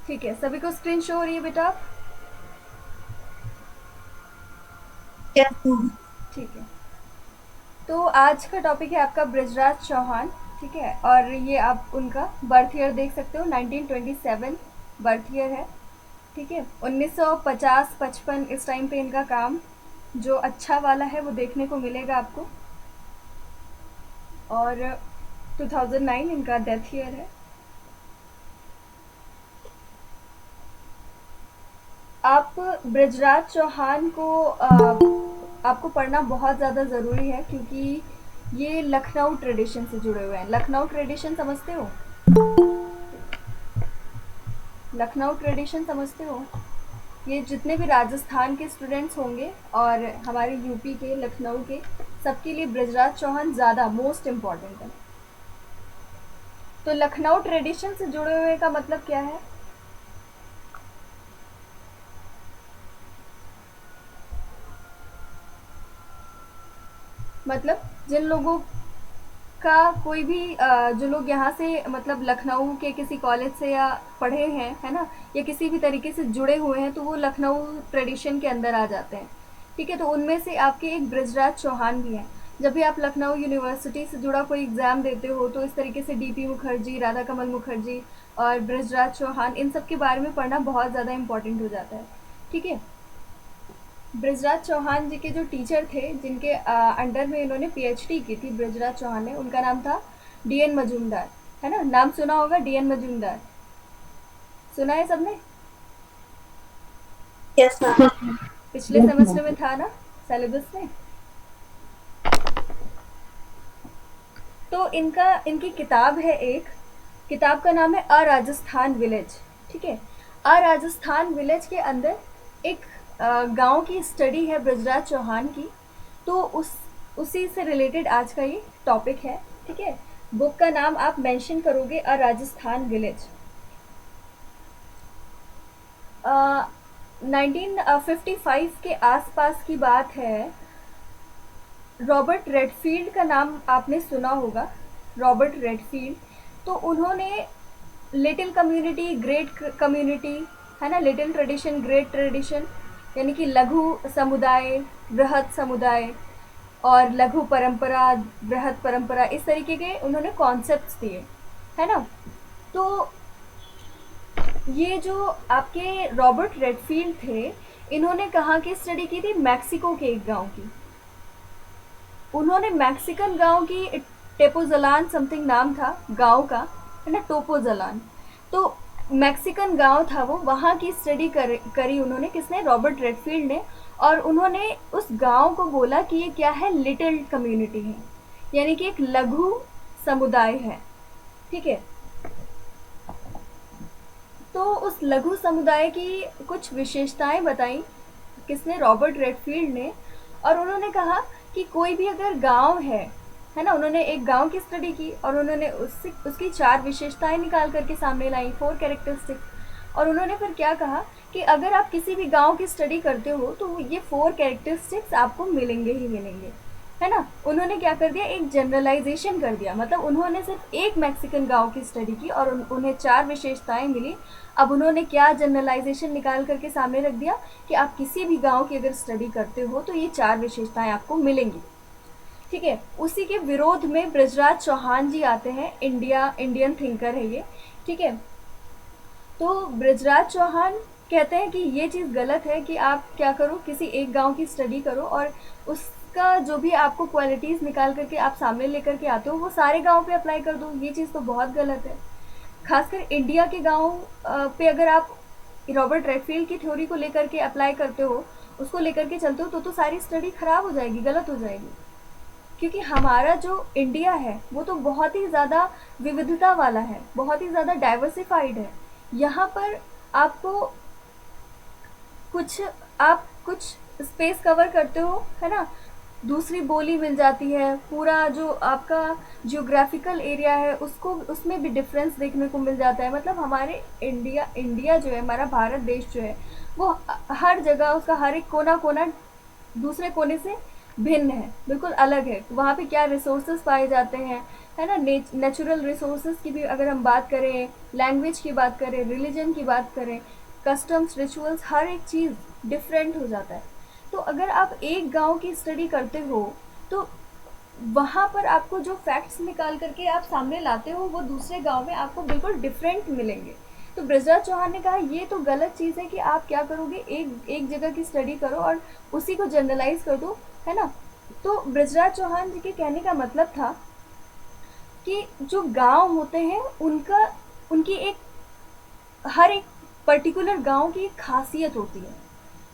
ठीक है, सभी को स्क्रीन शो हो रही है बेटा? Yes ma'am. ठीक है। तो आज का टॉपिक है आपका ब्रजराज चौहान। ठीक है, और ये आप उनका बर्थ ईयर देख सकते हो, 1927 बर्थ ईयर है। ठीक है, 1950-55 इस टाइम पे इनका काम जो अच्छा वाला है वो देखने को मिलेगा आपको। और 2009 इनका डेथ ईयर है। आप ब्रजराज चौहान को आपको पढ़ना बहुत ज़्यादा ज़रूरी है, क्योंकि ये लखनऊ ट्रेडिशन से जुड़े हुए हैं। लखनऊ ट्रेडिशन समझते हो? लखनऊ ट्रेडिशन समझते हो? ये जितने भी राजस्थान के स्टूडेंट्स होंगे और हमारे यूपी के, लखनऊ के, सबके लिए ब्रजराज चौहान ज़्यादा मोस्ट इम्पॉर्टेंट है। तो लखनऊ ट्रेडिशन से जुड़े हुए का मतलब क्या है? मतलब जिन लोगों का कोई भी जो लोग यहाँ से मतलब लखनऊ के किसी कॉलेज से या पढ़े हैं, है ना, या किसी भी तरीके से जुड़े हुए हैं, तो वो लखनऊ ट्रेडिशन के अंदर आ जाते हैं। ठीक है, तो उनमें से आपके एक ब्रजराज चौहान भी हैं। जब भी आप लखनऊ यूनिवर्सिटी से जुड़ा कोई एग्ज़ाम देते हो तो इस तरीके से डीपी मुखर्जी, राधा कमल मुखर्जी और ब्रजराज चौहान, इन सब के बारे में पढ़ना बहुत ज़्यादा इम्पोर्टेंट हो जाता है। ठीक है, ब्रजराज चौहान जी के जो टीचर थे, जिनके अंडर में इन्होंने पीएचडी की थी ब्रजराज चौहान ने, उनका नाम था डीएन मजूमदार। है ना, नाम सुना होगा डीएन मजूमदार, सुना है सबने? Yes ma'am. पिछले सेमेस्टर में था ना, सिलेबस में। तो इनका इनकी किताब है एक, किताब का नाम है अ राजस्थान विलेज। ठीक है, अ राजस्थान विलेज के अंदर एक गांव की स्टडी है ब्रजराज चौहान की। तो उसी से रिलेटेड आज का ये टॉपिक है। ठीक है, बुक का नाम आप मेंशन करोगे अ राजस्थान विलेज। 1955 के आसपास की बात है। रॉबर्ट रेडफील्ड का नाम आपने सुना होगा, रॉबर्ट रेडफील्ड। तो उन्होंने लिटिल कम्युनिटी ग्रेट कम्युनिटी, है ना, लिटिल ट्रेडिशन ग्रेट ट्रेडिशन, यानी कि लघु समुदाय, बृहद समुदाय, और लघु परंपरा, बृहद परंपरा, इस तरीके के उन्होंने कॉन्सेप्ट्स दिए, है ना। तो ये जो आपके रॉबर्ट रेडफील्ड थे, इन्होंने कहाँ की स्टडी की थी? मैक्सिको के एक गांव की। उन्होंने मैक्सिकन गांव की, टेपोजलान समथिंग नाम था गांव का, है ना, टोपोजलान। तो मैक्सिकन गांव था वो, वहाँ की स्टडी करी उन्होंने, किसने? रॉबर्ट रेडफील्ड ने। और उन्होंने उस गांव को बोला कि ये क्या है? लिटिल कम्युनिटी है, यानी कि एक लघु समुदाय है। ठीक है, तो उस लघु समुदाय की कुछ विशेषताएं बताई किसने? रॉबर्ट रेडफील्ड ने। और उन्होंने कहा कि कोई भी अगर गांव है ना, उन्होंने एक गांव की स्टडी की और उन्होंने उससे उसकी 4 विशेषताएं निकाल करके सामने लाई, 4 कैरेक्टरिस्टिक्स। और उन्होंने फिर क्या कहा कि अगर आप किसी भी गांव की स्टडी करते हो तो ये 4 कैरेक्टरिस्टिक्स आपको मिलेंगे ही मिलेंगे, है ना। उन्होंने क्या कर दिया? एक जनरलाइजेशन कर दिया, मतलब उन्होंने सिर्फ एक मैक्सिकन गांव की स्टडी की और उन्हें 4 विशेषताएं मिली। अब उन्होंने क्या जनरलाइजेशन निकाल करके सामने रख दिया कि आप किसी भी गांव की अगर स्टडी करते हो तो ये 4 विशेषताएं आपको मिलेंगी। ठीक है, उसी के विरोध में ब्रजराज चौहान जी आते हैं। इंडियन थिंकर है ये। ठीक है, तो ब्रजराज चौहान कहते हैं कि ये चीज़ गलत है कि आप क्या करो, किसी एक गांव की स्टडी करो और उसका जो भी आपको क्वालिटीज़ निकाल करके आप सामने लेकर के आते हो वो सारे गांव पे अप्लाई कर दो। ये चीज़ तो बहुत गलत है। खासकर इंडिया के गांव पे अगर आप रॉबर्ट रेडफील्ड की थ्योरी को लेकर के अप्लाई करते हो, उसको लेकर के चलते हो, तो सारी स्टडी खराब हो जाएगी, गलत हो जाएगी। क्योंकि हमारा जो इंडिया है वो तो बहुत ही ज़्यादा विविधता वाला है, बहुत ही ज़्यादा डाइवर्सिफाइड है। यहाँ पर आपको कुछ आप कुछ स्पेस कवर करते हो, है ना, दूसरी बोली मिल जाती है, पूरा जो आपका जियोग्राफिकल एरिया है उसको, उसमें भी डिफरेंस देखने को मिल जाता है। मतलब हमारे इंडिया इंडिया जो है, हमारा भारत देश जो है, वो हर जगह उसका हर एक कोना कोना दूसरे कोने से भिन्न है, बिल्कुल अलग है। वहाँ पे क्या रिसोर्सेज पाए जाते हैं, है ना, नेचुरल रिसोर्सेज की भी अगर हम बात करें, लैंग्वेज की बात करें, रिलीजन की बात करें, कस्टम्स, रिचुअल्स, हर एक चीज़ डिफरेंट हो जाता है। तो अगर आप एक गांव की स्टडी करते हो तो वहाँ पर आपको जो फैक्ट्स निकाल करके आप सामने लाते हो वो दूसरे गांव में आपको बिल्कुल डिफरेंट मिलेंगे। तो ब्रजराज चौहान ने कहा ये तो गलत चीज़ है कि आप क्या करोगे, एक एक जगह की स्टडी करो और उसी को जनरलाइज कर दो, है ना। तो ब्रजराज चौहान जी के कहने का मतलब था कि जो गांव होते हैं उनका, उनकी एक, हर एक पर्टिकुलर गांव की एक खासियत होती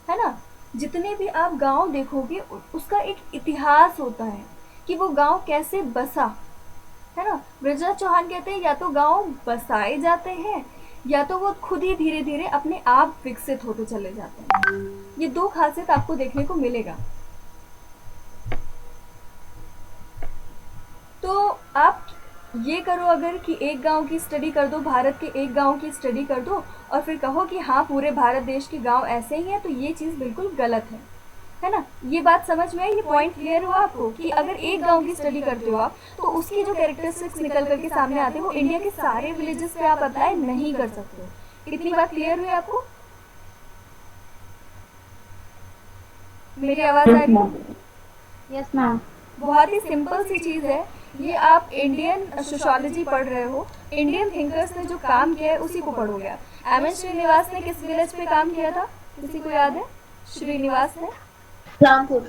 है ना। जितने भी आप गांव देखोगे उसका एक इतिहास होता है कि वो गांव कैसे बसा, है ना। ब्रजराज चौहान कहते हैं या तो गांव बसाए जाते हैं या तो वो खुद ही धीरे धीरे अपने आप विकसित होते चले जाते हैं। ये दो खासियत आपको देखने को मिलेगा। तो आप ये करो अगर कि एक गांव की स्टडी कर दो, भारत के एक गांव की स्टडी कर दो और फिर कहो कि हाँ पूरे भारत देश के गांव ऐसे ही हैं, तो ये चीज़ बिल्कुल गलत है ना। ये बात समझ में आई, ये पॉइंट क्लियर हुआ आपको कि अगर एक गांव की स्टडी करते हो आप तो उसकी जो कैरेक्टरिस्टिक्स निकल करके सामने आते हैं वो इंडिया के सारे विलेजेस पे आप अप्लाई नहीं कर सकते हो। इतनी बात क्लियर हुई आपको? मेरी आवाज़ आ रही है? Yes ma'am. बहुत ही सिंपल सी चीज़ है ये। आप इंडियन सोशोलॉजी पढ़ रहे हो, इंडियन थिंकर्स ने जो काम किया है उसी को पढ़ोगे आप। एम एन श्रीनिवास ने किस विलेज पे काम किया था, किसी को याद है? श्रीनिवास ने रामपुर।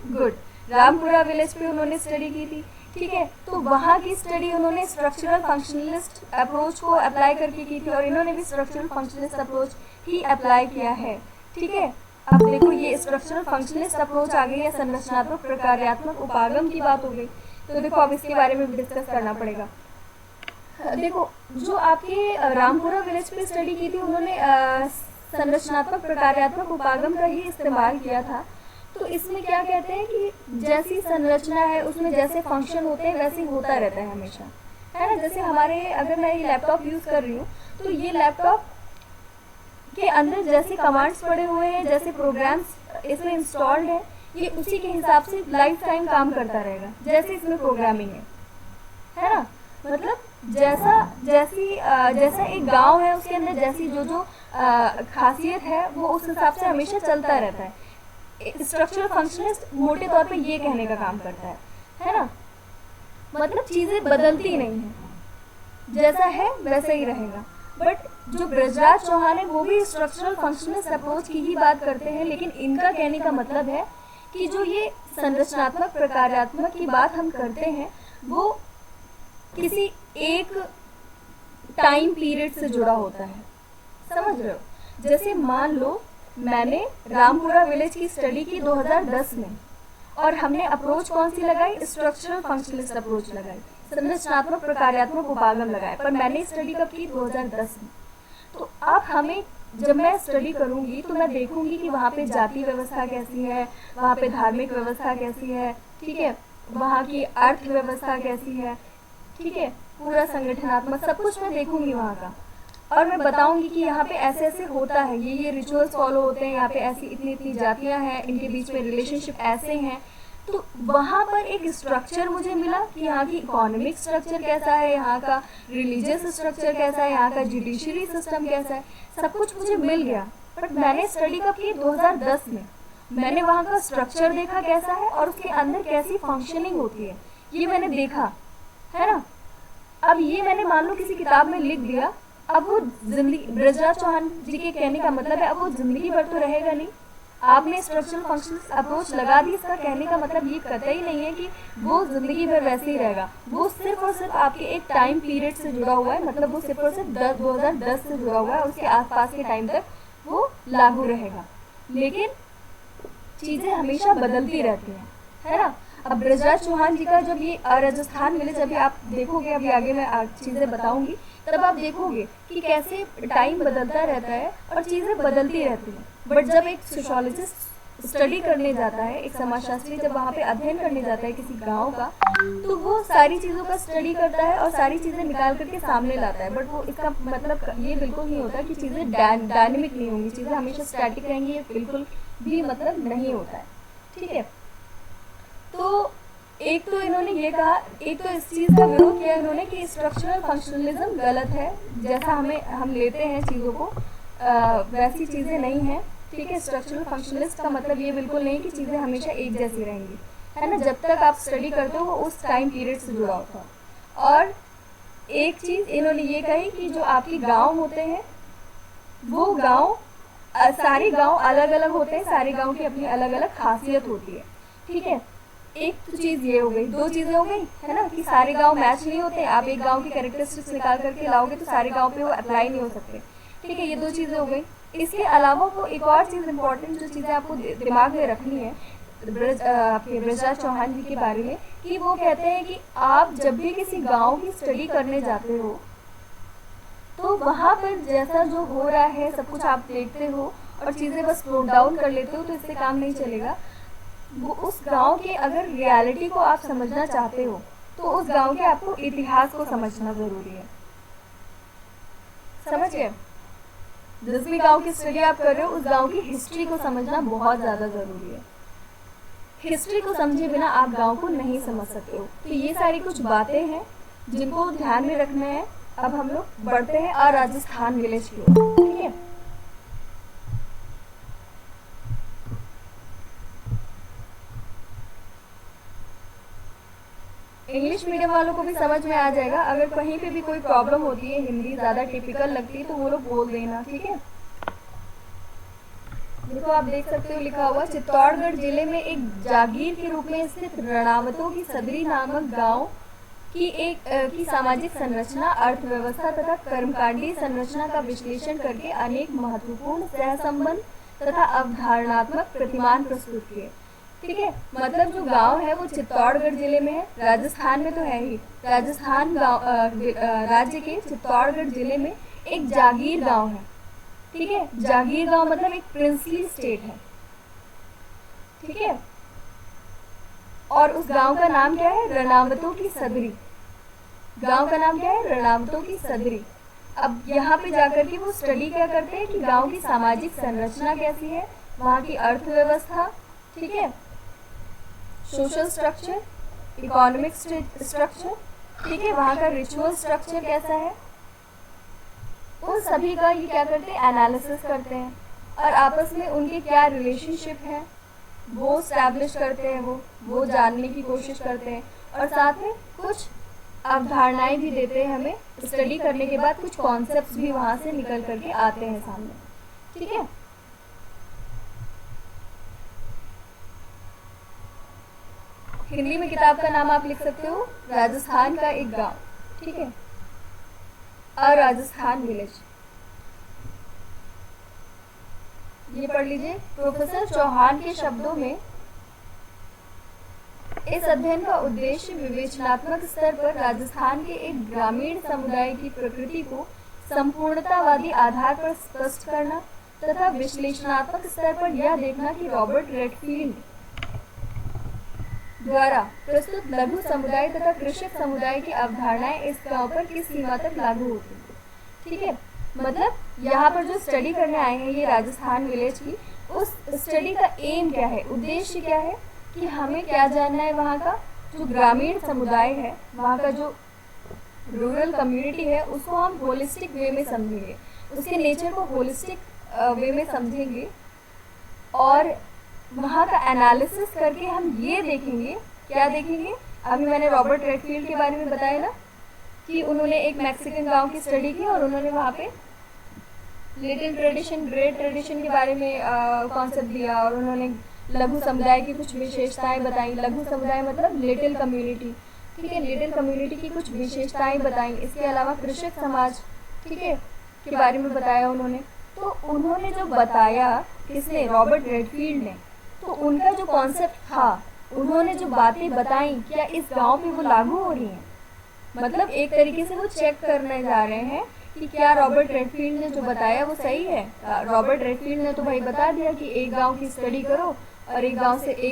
गुड, रामपुरा विलेज पे उन्होंने स्टडी की थी। ठीक है, तो वहाँ की स्टडी उन्होंने स्ट्रक्चरल फंक्शनलिस्ट अप्रोच को अप्लाई करके की थी और इन्होंने भी स्ट्रक्चरल फंक्शनलिस्ट अप्रोच ही अप्लाई किया है। ठीक है, अब देखो ये स्ट्रक्चरल फंक्शनलिस्ट अप्रोच आ गई या संरचनात्मक प्रकार्यात्मक उपागम की बात हो गई। तो देखो अब इसके बारे में भी डिस्कस करना पड़ेगा। देखो जो आपके रामपुरा विलेज पे स्टडी की थी उन्होंने संरचनात्मक प्रकार्यात्मक उपागम का ही इस्तेमाल किया था। तो इसमें क्या कहते हैं कि जैसी संरचना है उसमें जैसे फंक्शन होते हैं वैसे ही होता रहता है हमेशा, है ना। जैसे हमारे, अगर मैं ये लैपटॉप यूज़ कर रही हूँ तो ये लैपटॉप के अंदर जैसे कमांड्स पड़े हुए हैं, जैसे प्रोग्राम्स इसमें इंस्टॉल्ड है, ये उसी के हिसाब से लाइफ टाइम काम करता रहेगा जैसे इसमें प्रोग्रामिंग है ना। मतलब जैसा एक गांव है उसके अंदर जैसी जो जो खासियत है वो उस हिसाब से हमेशा चलता रहता है। स्ट्रक्चरल फंक्शनिस्ट मोटे तौर पे ये कहने का काम करता है ना। मतलब चीज़ें बदलती नहीं है, जैसा है वैसा ही रहेगा। बट जो ब्रजराज चौहान है वो भी स्ट्रक्चरल फंक्शनलिस्ट अप्रोच की ही बात करते हैं, लेकिन इनका कहने का मतलब है कि जो ये संरचनात्मक प्रकार्यात्मक की बात हम करते हैं वो किसी एक टाइम पीरियड से जुड़ा होता है, समझ रहे हो। जैसे मान लो मैंने रामपुरा विलेज की स्टडी की 2010 में और हमने अप्रोच कौन सी लगाई, स्ट्रक्चरल फंक्शनलिस्ट अप्रोच लगाई, संरचनात्मक प्रकार्यात्मक उपागम लगाए, पर मैंने स्टडी कब की, 2010 में। तो अब हमें, जब मैं स्टडी करूंगी तो मैं देखूंगी कि वहाँ पे जाति व्यवस्था कैसी है, वहाँ पे धार्मिक व्यवस्था कैसी है, ठीक है, वहाँ की अर्थव्यवस्था कैसी है, ठीक है, पूरा संगठनात्मक सब कुछ मैं देखूंगी वहाँ का। और मैं बताऊंगी कि यहाँ पे ऐसे ऐसे होता है, ये रिचुअल्स फॉलो होते हैं, यहाँ पे ऐसी इतनी इतनी जातियाँ हैं, इनके बीच में रिलेशनशिप ऐसे हैं। तो वहाँ पर एक स्ट्रक्चर मुझे मिला कि यहाँ की इकोनॉमिक स्ट्रक्चर कैसा है, यहाँ का रिलीजियस स्ट्रक्चर कैसा है, यहाँ का जुडिशरी सिस्टम कैसा है, सब कुछ मुझे मिल गया। बट मैंने स्टडी कब की, 2010 में। मैंने वहाँ का स्ट्रक्चर देखा कैसा है और उसके अंदर कैसी फंक्शनिंग होती है, ये मैंने देखा, है ना। अब ये मैंने मान लो किसी किताब में लिख दिया, अब वो जिंदगी, ब्रजराज चौहान जी के कहने का मतलब है अब वो जिंदगी भर तो रहेगा नहीं। आपने स्ट्रक्चरल फंक्शंस अप्रोच लगा दी, इसका कहने का मतलब ये कतई नहीं है कि वो जिंदगी भर वैसे ही रहेगा। वो सिर्फ और सिर्फ आपके एक टाइम पीरियड से जुड़ा हुआ है, मतलब वो सिर्फ और सिर्फ 2010 से जुड़ा हुआ है, उसके आसपास के टाइम तक वो लागू रहेगा। लेकिन चीज़ें हमेशा बदलती रहती हैं, है ना। अब ब्रजराज चौहान जी का जब ये राजस्थान विलेज, अभी आप देखोगे, अभी आगे मैं चीज़ें बताऊंगी, तब आप देखोगे कि कैसे टाइम बदलता रहता है और चीज़ें बदलती रहती हैं। बट जब एक सोशोलॉजिस्ट स्टडी करने जाता है, एक समाजशास्त्री जब वहाँ पे अध्ययन करने जाता है किसी गांव का, तो वो सारी चीज़ों का स्टडी करता है और सारी चीज़ें निकाल करके सामने लाता है। बट वो इसका मतलब ये बिल्कुल नहीं होता कि चीज़ें डायनेमिक नहीं होंगी, चीज़ें हमेशा स्टैटिक रहेंगी, ये बिल्कुल भी मतलब नहीं होता है, ठीक है। तो एक तो इन्होंने ये कहा, एक तो इस चीज़ का विरोध किया इन्होंने कि स्ट्रक्चरल फंक्शनलिज्म गलत है, जैसा हम लेते हैं चीज़ों को वैसी चीज़ें नहीं हैं। ठीक है, स्ट्रक्चरल फंक्शनलिस्ट का मतलब ये बिल्कुल नहीं कि चीज़ें हमेशा एक जैसी रहेंगी, है ना। जब तक आप स्टडी करते हो वो उस टाइम पीरियड से जुड़ा होता है। और एक चीज़ इन्होंने ये कही कि जो आपके गांव होते हैं वो गांव सारे गांव अलग अलग होते हैं, सारे गांव की अपनी अलग अलग खासियत होती है। ठीक है, एक तो चीज़ ये हो गई, दो चीज़ें हो गई, है ना, कि सारे गांव मैच नहीं होते। आप एक गांव की कैरेक्टरिस्टिक्स निकाल करके लाओगे तो सारे गांव पे वो अप्लाई नहीं हो सकते। ठीक है, ये दो चीज़ें हो गई। इसके अलावा वो एक और चीज़ इंपॉर्टेंट जो चीज़ें आपको दिमाग में रखनी है आपके ब्रजराज चौहान जी के बारे में, कि वो कहते हैं कि आप जब भी किसी गाँव की स्टडी करने जाते हो तो वहाँ पर जैसा जो हो रहा है सब कुछ आप देखते हो और चीज़ें बस नोट डाउन कर लेते हो तो इससे काम नहीं चलेगा। वो उस गांव के अगर रियलिटी को आप समझना चाहते हो तो उस गांव के आपको इतिहास को समझना ज़रूरी है। समझ गए? जिस भी गांव की स्टडी आप कर रहे हो उस गांव की हिस्ट्री को समझना बहुत ज़्यादा ज़रूरी है। हिस्ट्री को समझे बिना आप गांव को नहीं समझ सकते हो। तो ये सारी कुछ बातें हैं जिनको ध्यान में रखना है। अब हम लोग बढ़ते हैं राजस्थान विलेज की ओर। ठीक है, इंग्लिश मीडियम वालों को भी समझ में आ जाएगा। अगर कहीं पे भी कोई प्रॉब्लम होती है, हिंदी ज़्यादा टिपिकल लगती है तो वो लोग बोल देना। ठीक है, देखो आप देख सकते हो लिखा हुआ, चित्तौड़गढ़ जिले में एक जागीर के रूप में स्थित रणावतों की सदरी नामक गांव की सामाजिक संरचना, अर्थव्यवस्था तथा कर्मकांडी संरचना का विश्लेषण करके अनेक महत्वपूर्ण सहसंबंध तथा अवधारणात्मक प्रतिमान प्रस्तुत किए। ठीक है, मतलब जो गांव है वो चित्तौड़गढ़ जिले में है, राजस्थान में तो है ही। राजस्थान राज्य के चित्तौड़गढ़ जिले में एक जागीर गांव है। ठीक है, जागीर गांव मतलब एक प्रिंसली स्टेट है। ठीक है, और उस गांव का नाम क्या है? रणावतों की सदरी। गांव का नाम क्या है? रणावतों की सदरी। अब यहाँ पे जाकर के वो स्टडी क्या करते हैं कि गांव की सामाजिक संरचना कैसी है, वहाँ की अर्थव्यवस्था, ठीक है, सोशल स्ट्रक्चर, इकोनॉमिक स्ट्रक्चर, ठीक है, वहाँ का रिचुअल स्ट्रक्चर कैसा है, उन सभी का ये क्या करते हैं? एनालिसिस करते हैं। और आपस में उनके क्या रिलेशनशिप है वो स्टैब्लिश करते हैं, वो जानने की कोशिश करते हैं। और साथ में कुछ अवधारणाएं भी देते हैं हमें। स्टडी करने के बाद कुछ कॉन्सेप्ट्स भी वहाँ से निकल करके आते हैं सामने। ठीक है, हिंदी में किताब का नाम आप लिख सकते हो राजस्थान का एक गांव। ठीक है, राजस्थान विलेज, ये पढ़ लीजिए। प्रोफेसर चौहान के शब्दों में, इस अध्ययन का उद्देश्य विवेचनात्मक स्तर पर राजस्थान के एक ग्रामीण समुदाय की प्रकृति को संपूर्णतावादी आधार पर स्पष्ट करना तथा विश्लेषणात्मक स्तर पर यह देखना कि रॉबर्ट रेडफील्ड द्वारा प्रस्तुत लघु समुदाय तथा कृषक समुदाय की अवधारणाएं इस गांव पर किस सीमा तक लागू होती हैं। ठीक है, मतलब यहाँ पर जो स्टडी करने आए हैं ये राजस्थान विलेज की, उस स्टडी का एम क्या है, उद्देश्य क्या है कि हमें क्या जानना है। वहाँ का जो ग्रामीण समुदाय है, वहाँ का जो रूरल कम्युनिटी है, उसको हम होलिस्टिक वे में समझेंगे, उसके नेचर को होलिस्टिक वे में समझेंगे और वहाँ का एनालिसिस करके हम ये देखेंगे, क्या देखेंगे, अभी मैंने रॉबर्ट रेडफील्ड के बारे में बताया ना कि उन्होंने एक मैक्सिकन गांव की स्टडी की और उन्होंने वहाँ पे लिटिल ट्रेडिशन ग्रेट ट्रेडिशन के बारे में कॉन्सेप्ट दिया और उन्होंने लघु समुदाय की कुछ विशेषताएं बताई। लघु समुदाय मतलब लिटिल कम्युनिटी। ठीक है, लिटिल कम्युनिटी की कुछ विशेषताएं बताई। इसके अलावा कृषक समाज, ठीक है, के बारे में बताया उन्होंने। तो उन्होंने जो बताया, किसने? रॉबर्ट रेडफील्ड ने। तो उनका जो कॉन्सेप्ट था, उन्होंने जो बातें बताई, क्या इस गांव पे वो लागू हो रही हैं? मतलब एक तरीके से वो चेक करने जा रहे हैं कि क्या रॉबर्ट रेडफील्ड ने जो बताया वो सही है। रॉबर्ट रेडफील्ड ने तो भाई बता दिया कि एक गांव की स्टडी करो और एक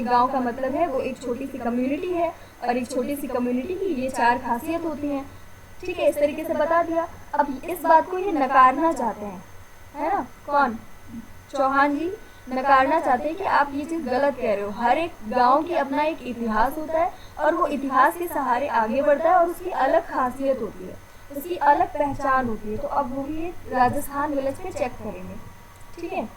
गांव का मतलब है वो एक छोटी सी कम्युनिटी है और एक छोटी सी कम्युनिटी की ये 4 खासियत होती हैं। ठीक है, इस तरीके से बता दिया। अब इस बात को ये नकारना चाहते हैं, है ना, कौन? चौहान जी। नकारना चाहते हैं कि आप ये चीज़ गलत कह रहे हो। हर एक गांव की अपना एक इतिहास होता है और वो इतिहास के सहारे आगे बढ़ता है और उसकी अलग खासियत होती है, उसकी अलग पहचान होती है। तो अब वो भी राजस्थान विलेज पे चेक करेंगे, ठीक है।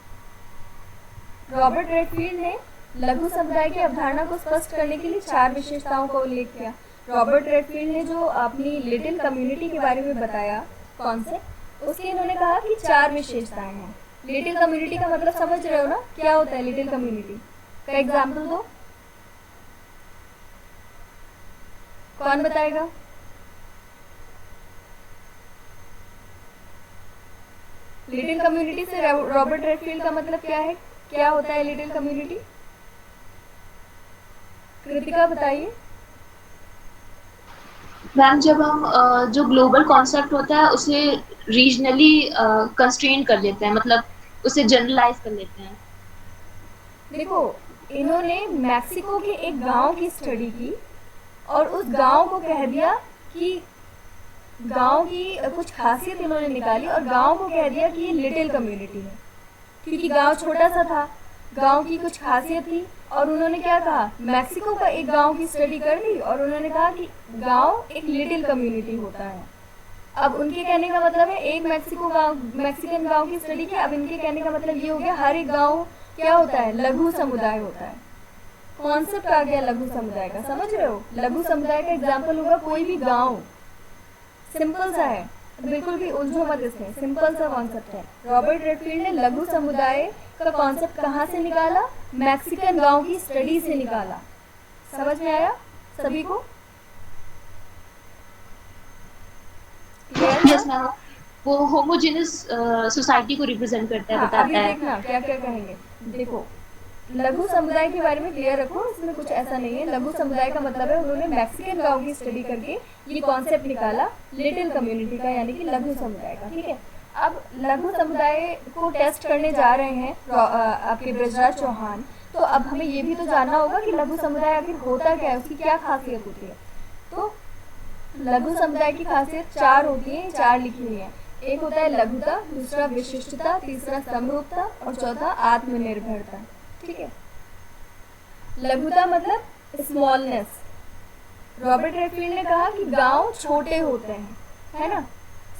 रॉबर्ट रेडफील्ड ने लघु समुदाय की अवधारणा को स्पष्ट करने के लिए 4 विशेषताओं का उल्लेख किया। रॉबर्ट रेडफील्ड ने जो अपनी लिटिल कम्युनिटी के बारे में बताया कॉन्सेप्ट, उसके इन्होंने कहा कि 4 विशेषताएं हैं। लिटिल कम्युनिटी का मतलब समझ रहे हो ना, क्या होता है लिटिल कम्युनिटी का? एग्जाम्पल दो, कौन बताएगा? लिटिल कम्युनिटी से रॉबर्ट रेडफील्ड का मतलब क्या है? क्या होता है लिटिल कम्युनिटी? कृतिका बताइए। मैम जब हम जो ग्लोबल कॉन्सेप्ट होता है उसे रीजनली कंस्ट्रेन कर लेते हैं, मतलब उसे जनरलाइज कर लेते हैं। देखो, इन्होंने मैक्सिको के एक गांव की स्टडी की और उस गांव को कह दिया कि गांव की कुछ खासियत इन्होंने निकाली और गांव को कह दिया कि ये लिटिल कम्युनिटी है, क्योंकि गांव छोटा सा था, गांव की कुछ खासियत थी। और उन्होंने क्या कहा, मैक्सिको का एक गांव की स्टडी कर दी और उन्होंने कहा कि गांव एक लिटिल कम्युनिटी होता है। अब उनके कहने का मतलब है एक मैक्सिकन गांव की स्टडी की। अब इनके कहने का मतलब ये हो गया हर एक गांव क्या होता है, लघु समुदाय होता है। कॉन्सेप्ट आ गया लघु समुदाय का, समझ रहे हो? लघु समुदाय का एग्जाम्पल होगा कोई भी गांव, सिंपल सा है, बिल्कुल भी उलझो मत इसमें, सिंपल सा कॉन्सेप्ट है। रॉबर्ट रेडफील्ड ने लघु समुदाय का कॉन्सेप्ट कहाँ से निकाला? मैक्सिकन गांव की स्टडी से निकाला। समझ में आया सभी को? यस मैम, वो होमोजेनस सोसाइटी को रिप्रेजेंट करता है, हाँ, बताता अभी है। देखना क्या क्या कहेंगे। देखो, लघु समुदाय के बारे में क्लियर रखो, इसमें कुछ ऐसा नहीं है। लघु समुदाय का मतलब है उन्होंने मैक्सिकन गांव की स्टडी करके ये कॉन्सेप्ट निकाला लिटिल कम्युनिटी का, यानी कि लघु समुदाय का, ठीक है। अब लघु समुदाय को टेस्ट करने जा रहे हैं आपके ब्रजराज चौहान, तो अब हमें ये भी तो जानना होगा कि लघु समुदाय आखिर होता क्या है, उसकी क्या खासियत होती है। तो लघु समुदाय की खासियत 4 होती है, 4 लिखी हुई है। एक होता है लघुता, दूसरा विशिष्टता, तीसरा समरूपता और चौथा आत्मनिर्भरता, ठीक है। लघुता मतलब स्मॉलनेस। रॉबर्ट रेडफील्ड ने कहा कि गांव छोटे होते हैं, है ना,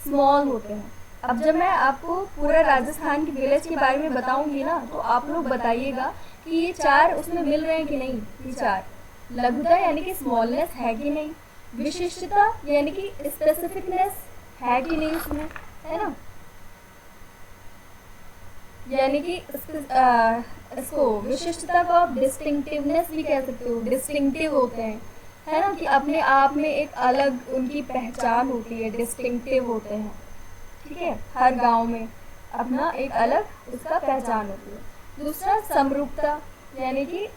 स्मॉल होते हैं। अब जब मैं आपको पूरा राजस्थान की विलेज के बारे में बताऊंगी ना, तो आप लोग बताइएगा कि ये 4 उसमें मिल रहे हैं कि नहीं। ये 4, लघुता यानी कि स्मॉलनेस है कि नहीं, विशिष्टता यानी कि स्पेसिफिकनेस है कि नहीं उसमें, है ना, यानी कि इसको विशिष्टता को आप डिस्टिंक्टिवनेस भी कह सकते हो, डिस्टिंक्टिव होते हैं, है ना, कि अपने आप में एक अलग उनकी पहचान होती है, डिस्टिंक्टिव होते हैं, ठीक है। हर गांव में अपना एक अलग उसका पहचान होती है। दूसरा समरूपता, यानी कि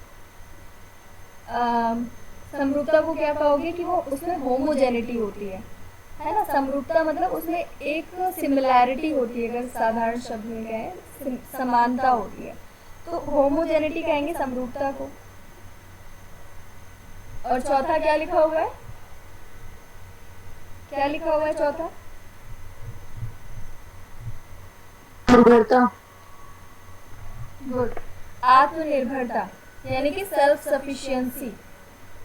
समरूपता को क्या कहोगे कि वो उसमें होमोजेनिटी होती है ना। समरूपता मतलब उसमें एक सिमिलैरिटी होती है, अगर साधारण शब्द में कहें समानता होती है, तो होमोजेनिटी कहेंगे समरूपता को। और चौथा क्या लिखा हुआ है? क्या लिखा हुआ है चौथा? निर्भरता। गुड, आत्मनिर्भरता यानी कि सेल्फ सफिशिएंसी।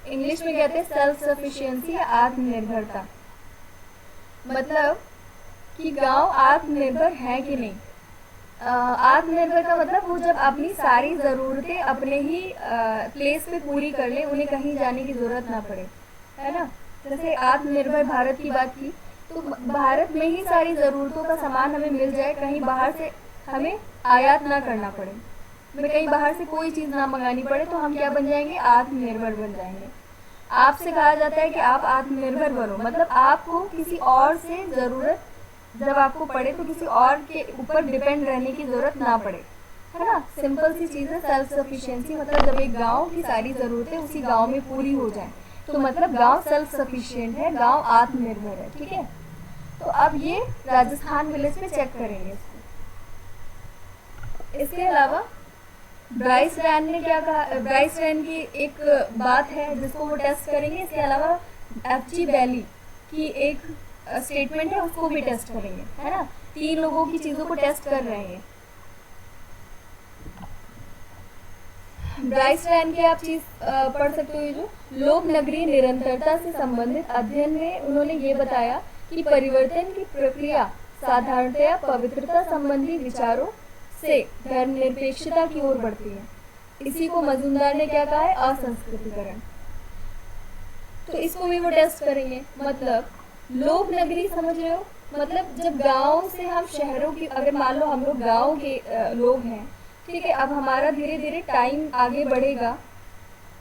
इंग्लिश में कहते हैं सेल्फ सफिशिएंसी या आत्मनिर्भरता। मतलब कि गांव आत्मनिर्भर है कि नहीं। आत्मनिर्भर का मतलब वो जब अपनी सारी ज़रूरतें अपने ही प्लेस पे पूरी कर ले, उन्हें कहीं जाने की ज़रूरत ना पड़े, है ना। जैसे आत्मनिर्भर भारत की बात की, तो भारत में ही सारी ज़रूरतों का सामान हमें मिल जाए, कहीं बाहर से हमें आयात ना करना पड़े, हमें कहीं बाहर से कोई चीज़ ना मंगानी पड़े, तो हम क्या बन जाएंगे? आत्मनिर्भर बन जाएंगे। आपसे कहा जाता है कि आप आत्मनिर्भर बनो, मतलब आपको किसी और से ज़रूरत जब आपको पड़े तो किसी और के ऊपर डिपेंड रहने की ज़रूरत ना पड़े, है ना। सिंपल सी चीज़ है सेल्फ सफिशिएंसी। मतलब जब एक गांव की सारी ज़रूरतें उसी गांव में पूरी हो जाएं, तो मतलब गांव सेल्फ सफिशिएंट है, गांव आत्मनिर्भर है, ठीक है। तो अब ये राजस्थान विलेज पे चेक करेंगे इसको। इसके अलावा ब्राइस रैन ने क्या कहा, ब्राइस रैन की एक बात है जिसको वो टेस्ट करेंगे। इसके अलावा एफजी वैली की एक स्टेटमेंट है, उसको भी टेस्ट करेंगे, है ना। 3 लोगों की चीज़ों को टेस्ट कर रहे हैं। ब्राइस रैन की आप चीज़ पढ़ सकते हो। ये जो लोक नगरीय निरंतरता से संबंधित अध्ययन में उन्होंने ये बताया कि परिवर्तन की प्रक्रिया साधारणतया पवित्रता संबंधी विचारों से धर्मनिरपेक्षता की ओर बढ़ती है। इसी को मजूमदार ने क्या कहा है, असंस्कृतिकरण। तो इसको भी वो टेस्ट करेंगे। मतलब लोक नगरी समझ रहे हो, मतलब जब गांव से हम शहरों की, अगर मान लो हम लोग गांव के लोग हैं, ठीक है, अब हमारा धीरे धीरे टाइम आगे बढ़ेगा,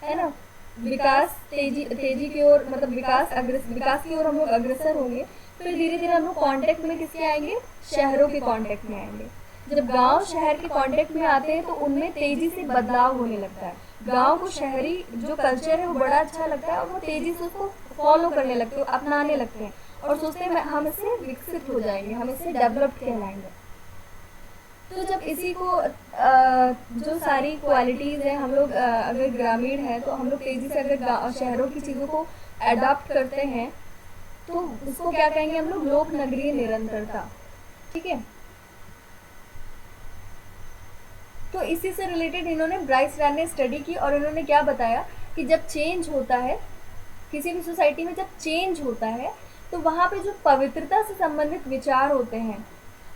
है ना, विकास तेजी तेजी की ओर, मतलब विकास की ओर हम लोग अग्रसर होंगे। फिर धीरे धीरे हम लोग कांटेक्ट में किसके आएंगे, शहरों के कांटेक्ट में आएंगे। जब गांव शहर के कांटेक्ट में आते हैं तो उनमें तेजी से बदलाव होने लगता है। गांव को शहरी जो कल्चर है वो बड़ा अच्छा लगता है और वो तेजी से उसको फॉलो करने लगते हैं, अपनाने लगते हैं और सोचते हैं हम इससे विकसित हो जाएंगे, हम इससे डेवलप्ड कहलाएंगे। तो जब इसी को जो सारी क्वालिटीज़ हैं, हम लोग अगर ग्रामीण हैं तो हम लोग तेज़ी से अगर शहरों की चीज़ों को अडॉप्ट करते हैं तो उसको क्या कहेंगे हम लोग, लोक नगरीय निरंतरता। ठीक है, तो इसी से रिलेटेड इन्होंने ब्राइस रैन ने स्टडी की और इन्होंने क्या बताया कि जब चेंज होता है किसी भी सोसाइटी में, जब चेंज होता है तो वहाँ पे जो पवित्रता से संबंधित विचार होते हैं,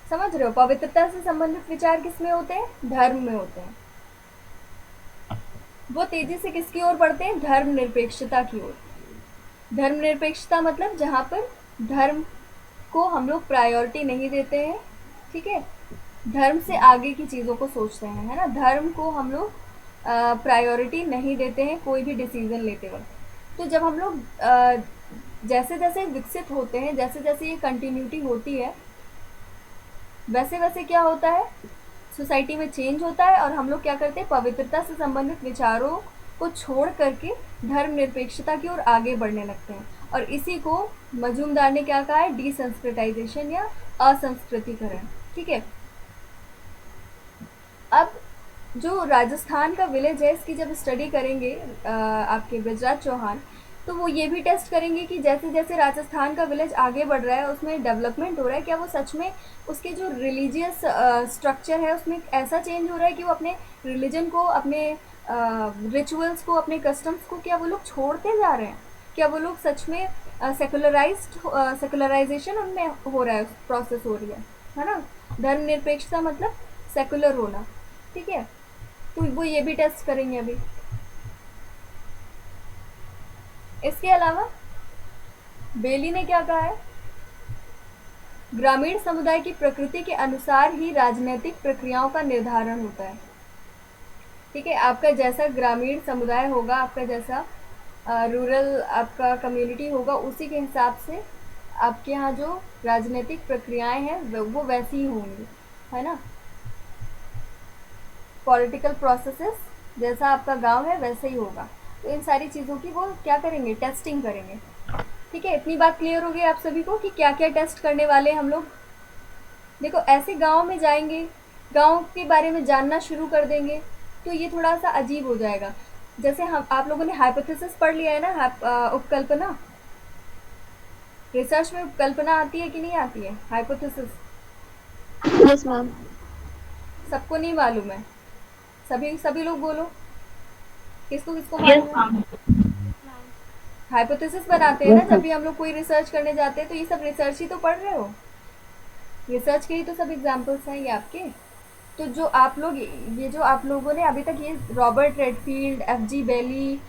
समझ रहे हो, पवित्रता से संबंधित विचार किस में होते हैं, धर्म में होते हैं। वो तेजी से किसकी ओर बढ़ते हैं, धर्मनिरपेक्षता की ओर। धर्मनिरपेक्षता मतलब जहाँ पर धर्म को हम लोग प्रायोरिटी नहीं देते हैं, ठीक है, धर्म से आगे की चीज़ों को सोचते हैं, है ना, धर्म को हम लोग प्रायोरिटी नहीं देते हैं कोई भी डिसीजन लेते वक्त। तो जब हम लोग जैसे जैसे विकसित होते हैं, जैसे जैसे ये कंटिन्यूटी होती है, वैसे वैसे क्या होता है, सोसाइटी में चेंज होता है और हम लोग क्या करते हैं, पवित्रता से संबंधित विचारों को छोड़ करके धर्मनिरपेक्षता की ओर आगे बढ़ने लगते हैं। और इसी को मजूमदार ने क्या कहा है, डिसंस्कृताइजेशन या असंस्कृतिकरण। ठीक है, अब जो राजस्थान का विलेज है, इसकी जब स्टडी करेंगे आपके ब्रजराज चौहान, तो वो ये भी टेस्ट करेंगे कि जैसे जैसे राजस्थान का विलेज आगे बढ़ रहा है, उसमें डेवलपमेंट हो रहा है, क्या वो सच में उसके जो रिलीजियस स्ट्रक्चर है उसमें ऐसा चेंज हो रहा है कि वो अपने रिलीजन को, अपने रिचुअल्स को, अपने कस्टम्स को क्या वो लोग छोड़ते जा रहे हैं, क्या वो लोग सच में सेकुलराइजेशन उनमें हो रहा है, प्रोसेस हो रही है ना। धर्मनिरपेक्षता मतलब सेकुलर होना। ठीक है, तो वो ये भी टेस्ट करेंगे अभी। इसके अलावा बेली ने क्या कहा है, ग्रामीण समुदाय की प्रकृति के अनुसार ही राजनीतिक प्रक्रियाओं का निर्धारण होता है। ठीक है, आपका जैसा ग्रामीण समुदाय होगा, आपका जैसा रूरल आपका कम्युनिटी होगा, उसी के हिसाब से आपके यहाँ जो राजनीतिक प्रक्रियाएं हैं वो वैसी ही होंगी, है ना। पॉलिटिकल प्रोसेसेस जैसा आपका गांव है वैसे ही होगा। तो इन सारी चीज़ों की वो क्या करेंगे, टेस्टिंग करेंगे। ठीक है, इतनी बात क्लियर हो गई आप सभी को कि क्या क्या टेस्ट करने वाले हम लोग। देखो, ऐसे गांव में जाएंगे, गांव के बारे में जानना शुरू कर देंगे तो ये थोड़ा सा अजीब हो जाएगा। जैसे हम आप लोगों ने हाइपोथेसिस पढ़ लिया है ना, उपकल्पना। रिसर्च में उपकल्पना आती है कि नहीं आती है, हाइपोथेसिस? Yes ma'am. सबको नहीं मालूम है? सभी सभी लोग बोलो, किसको किसको मालूम है? हाइपोथेसिस बनाते हैं ना जब भी हम लोग कोई रिसर्च करने जाते हैं, तो ये सब रिसर्च ही तो पढ़ रहे हो, रिसर्च के ही तो सब एग्जाम्पल्स हैं ये आपके। तो जो आप लोग, ये जो आप लोगों ने अभी तक ये रॉबर्ट रेडफील्ड, एफ.जी. बेली,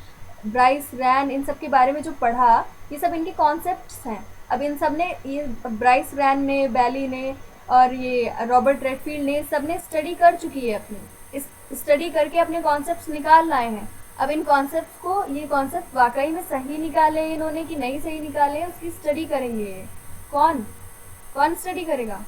ब्राइस रैन, इन सब के बारे में जो पढ़ा, ये सब इनके कॉन्सेप्ट्स हैं। अब इन सब ने, ये ब्राइस रैन ने, बेली ने और ये रॉबर्ट रेडफील्ड ने, सब ने स्टडी कर चुकी है अपनी, इस स्टडी करके अपने कॉन्सेप्ट्स निकाल लाए हैं। अब इन कॉन्सेप्ट्स को, ये कॉन्सेप्ट वाकई में सही निकाले हैं इन्होंने कि नहीं सही निकाले हैं, उसकी स्टडी करेंगे ये। कौन कौन स्टडी करेगा?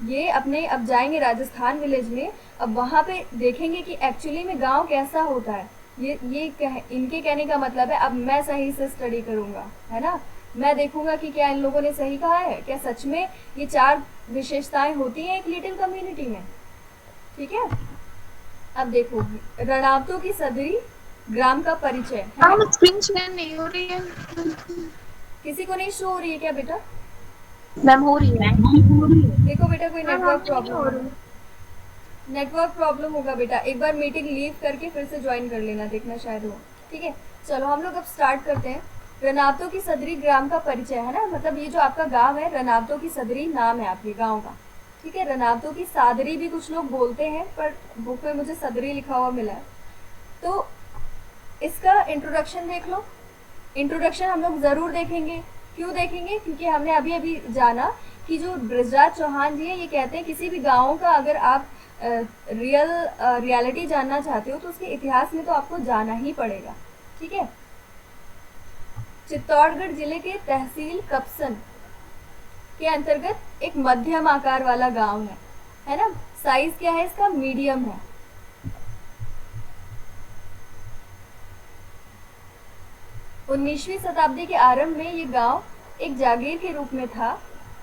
ये अपने, अब जाएंगे राजस्थान विलेज में, अब वहाँ पे देखेंगे कि एक्चुअली में गांव कैसा होता है। इनके कहने का मतलब है, अब मैं सही से स्टडी करूँगा, है ना, मैं देखूंगा कि क्या इन लोगों ने सही कहा है, क्या सच में ये 4 विशेषताएं होती हैं एक लिटिल कम्युनिटी में। ठीक है, अब देखो, रणआवतों की सदरी ग्राम का परिचय है। स्क्रीन शेयर नहीं हो रही है। किसी को नहीं शो हो रही है क्या बेटा? मैम हो रही है। देखो बेटा, कोई नेटवर्क प्रॉब्लम हो रही है। नेटवर्क प्रॉब्लम होगा बेटा, एक बार मीटिंग लीव करके फिर से ज्वाइन कर लेना, देखना शायद हो। ठीक है, चलो हम लोग अब स्टार्ट करते हैं। रनावतों की सदरी ग्राम का परिचय है ना, मतलब ये जो आपका गांव है रनावतों की सदरी नाम है आपके गांव का। ठीक है, रनावतों की सादरी भी कुछ लोग बोलते हैं, पर बुक में मुझे सदरी लिखा हुआ मिला है। तो इसका इंट्रोडक्शन देख लो। इंट्रोडक्शन हम लोग ज़रूर देखेंगे। क्यों देखेंगे? क्योंकि हमने अभी अभी जाना कि जो ब्रजराज चौहान जी हैं ये कहते हैं किसी भी गाँव का अगर आप रियलिटी जानना चाहते हो तो उसके इतिहास में तो आपको जाना ही पड़ेगा। ठीक है, चित्तौड़गढ़ जिले के तहसील कपसन के अंतर्गत एक मध्यम आकार वाला गांव है ना। साइज क्या है इसका? मीडियम है। 19वीं शताब्दी के आरंभ में ये गांव एक जागीर के रूप में था।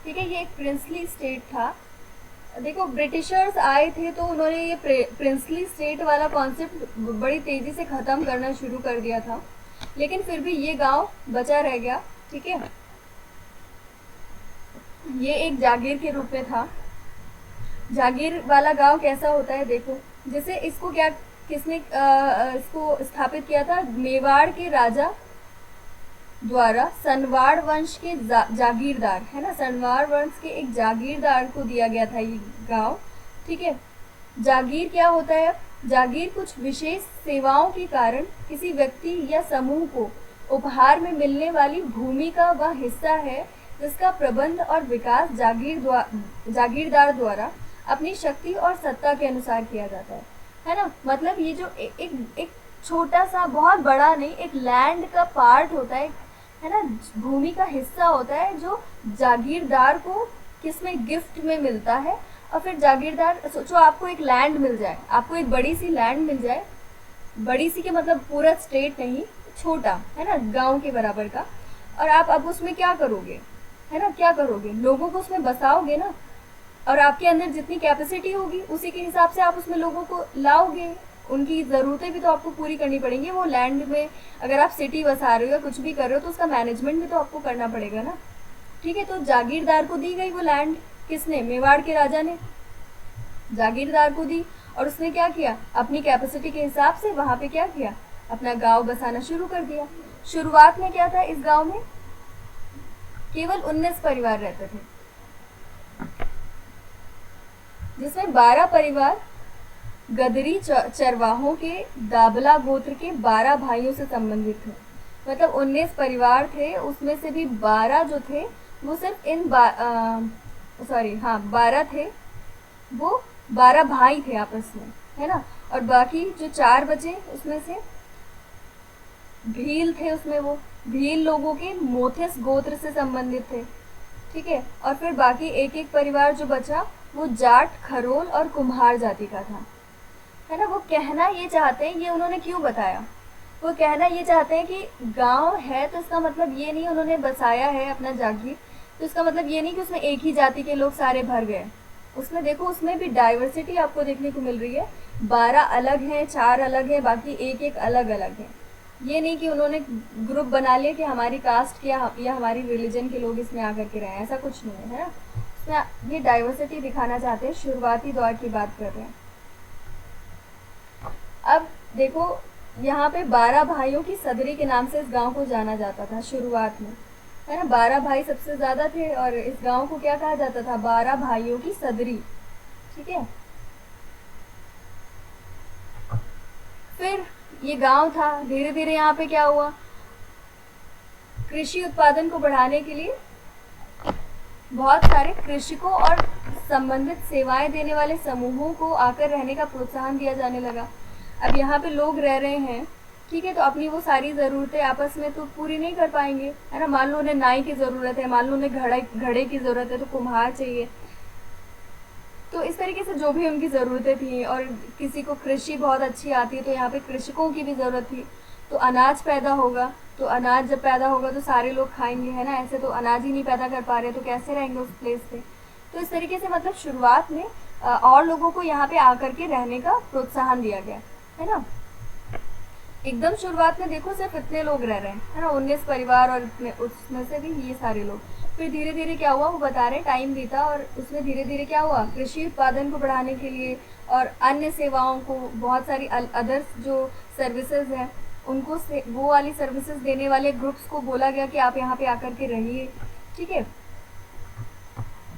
ठीक है, ये एक प्रिंसली स्टेट था। देखो ब्रिटिशर्स आए थे तो उन्होंने ये प्रिंसली स्टेट वाला कॉन्सेप्ट बड़ी तेजी से ख़त्म करना शुरू कर दिया था, लेकिन फिर भी ये गांव बचा रह गया। ठीक है, ये एक जागीर के रूप में था। जागीर वाला गांव कैसा होता है देखो, जैसे इसको क्या किसने इसको स्थापित किया था? मेवाड़ के राजा द्वारा सनवाड़ वंश के जागीरदार है ना, सनवाड़ वंश के एक जागीरदार को दिया गया था ये गांव। ठीक है, जागीर क्या होता है? जागीर कुछ विशेष सेवाओं के कारण किसी व्यक्ति या समूह को उपहार में मिलने वाली भूमि का वह हिस्सा है जिसका प्रबंध और विकास जागीरदार द्वारा अपनी शक्ति और सत्ता के अनुसार किया जाता है ना। मतलब ये जो एक छोटा सा, बहुत बड़ा नहीं, एक लैंड का पार्ट होता है ना, भूमि का हिस्सा होता है जो जागीरदार को किसमें गिफ्ट में मिलता है। और फिर जागीरदार, सोचो आपको एक लैंड मिल जाए, आपको एक बड़ी सी लैंड मिल जाए, बड़ी सी के मतलब पूरा स्टेट नहीं, छोटा है ना, गांव के बराबर का, और आप अब उसमें क्या करोगे? है ना, क्या करोगे? लोगों को उसमें बसाओगे ना, और आपके अंदर जितनी कैपेसिटी होगी उसी के हिसाब से आप उसमें लोगों को लाओगे। उनकी ज़रूरतें भी तो आपको पूरी करनी पड़ेंगी। वो लैंड में अगर आप सिटी बसा रहे हो या कुछ भी कर रहे हो तो उसका मैनेजमेंट भी तो आपको करना पड़ेगा ना। ठीक है, तो जागीरदार को दी गई वो लैंड, किसने? मेवाड़ के राजा ने जागीरदार को दी, और उसने क्या किया? अपनी कैपेसिटी के हिसाब से वहाँ पे क्या किया? अपना गांव बसाना शुरू कर दिया। शुरुआत में क्या था? इस गांव में केवल 19 परिवार रहते थे, जिसमें 12 परिवार गदरी चरवाहों के दाबला गोत्र के 12 भाइयों से संबंधित थे। मतलब 19 परिवार थे, उसमें से भी 12 जो थे वो सिर्फ 12 थे, वो 12 भाई थे आपस में, है ना। और बाकी जो 4 बचे उसमें से भील थे, उसमें वो भील लोगों के मोथेस गोत्र से संबंधित थे। ठीक है, और फिर बाकी एक एक परिवार जो बचा वो जाट, खरोल और कुम्हार जाति का था, है ना। वो कहना ये चाहते हैं, ये उन्होंने क्यों बताया? वो कहना ये चाहते हैं कि गांव है तो इसका मतलब ये नहीं, उन्होंने बसाया है अपना जागीर तो इसका मतलब ये नहीं कि उसमें एक ही जाति के लोग सारे भर गए। उसमें देखो, उसमें भी डाइवर्सिटी आपको देखने को मिल रही है। 12 अलग हैं, 4 अलग हैं, बाकी एक एक अलग अलग है। ये नहीं कि उन्होंने ग्रुप बना लिया कि हमारी कास्ट या हमारी रिलीजन के लोग इसमें आकर के रहे, ऐसा कुछ नहीं है ना। इसमें ये डाइवर्सिटी दिखाना चाहते हैं। शुरुआती दौर की बात कर रहे हैं। अब देखो, यहाँ पे 12 भाइयों की सदरी के नाम से इस गांव को जाना जाता था शुरुआत में, है ना। 12 भाई सबसे ज़्यादा थे और इस गांव को क्या कहा जाता था? 12 भाइयों की सदरी। ठीक है, फिर ये गांव था, धीरे धीरे यहाँ पे क्या हुआ? कृषि उत्पादन को बढ़ाने के लिए बहुत सारे कृषकों और संबंधित सेवाएं देने वाले समूहों को आकर रहने का प्रोत्साहन दिया जाने लगा। अब यहाँ पे लोग रह रहे हैं, ठीक है, तो अपनी वो सारी ज़रूरतें आपस में तो पूरी नहीं कर पाएंगे, है ना। मान लो उन्हें नाई की ज़रूरत है, मान लो उन्हें घड़े की ज़रूरत है, तो कुम्हार चाहिए। तो इस तरीके से जो भी उनकी ज़रूरतें थी, और किसी को कृषि बहुत अच्छी आती है तो यहाँ पे कृषकों की भी ज़रूरत थी। तो अनाज पैदा होगा, तो अनाज जब पैदा होगा तो सारे लोग खाएंगे, है ना। ऐसे तो अनाज ही नहीं पैदा कर पा रहे तो कैसे रहेंगे उस प्लेस पे। तो इस तरीके से मतलब शुरुआत में और लोगों को यहाँ पे आकर के रहने का प्रोत्साहन दिया गया, है ना। एकदम शुरुआत में देखो सिर्फ इतने लोग रह रहे हैं, है ना, 19 परिवार, और उसमें से भी ये सारे लोग। फिर धीरे धीरे क्या हुआ वो बता रहे, टाइम बीता और उसमें धीरे धीरे क्या हुआ, कृषि उत्पादन को बढ़ाने के लिए और अन्य सेवाओं को, बहुत सारी अदर्स जो सर्विसेज हैं उनको से वो वाली सर्विसेज देने वाले ग्रुप्स को बोला गया कि आप यहाँ पे आकर के रहिए। ठीक है,